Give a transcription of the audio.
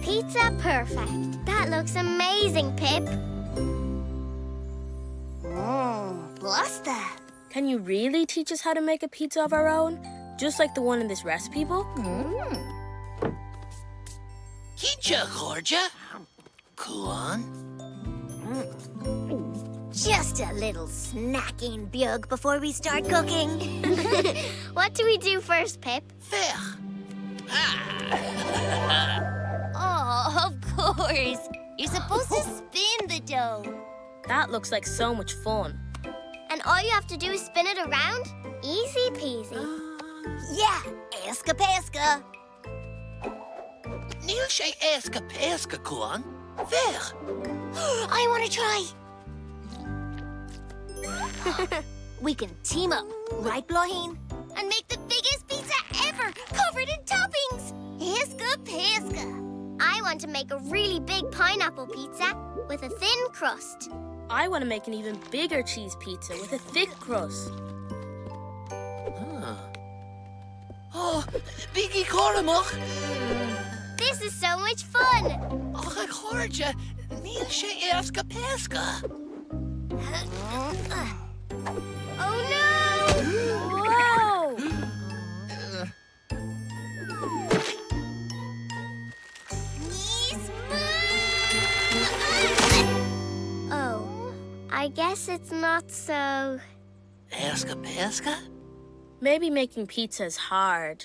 Pizza perfect. That looks amazing, Pip. Blasta. Can you really teach us how to make a pizza of our own? Just like the one in this recipe book? Kinja, Georgia. Go on. Just a little snacking bug before we start cooking. What do we do first, Pip? Fair. Oh, of course. You're supposed to spin the dough. That looks like so much fun. And all you have to do is spin it around? Easy peasy. Yeah, eska peska. Neil sé éasca péasca, go on. Fair. I want to try. We can team up, right, Blohin? And make the biggest pizza ever, covered in toppings. Eska peska. I want to make a really big pineapple pizza with a thin crust. I want to make an even bigger cheese pizza with a thick crust. Oh, Biggie Coramach. This is so much fun. Oh, Georgia. Neil sé éasca péasca. Oh no! Whoa! Oh, I guess it's not so... Éasca péasca? Maybe making pizza is hard.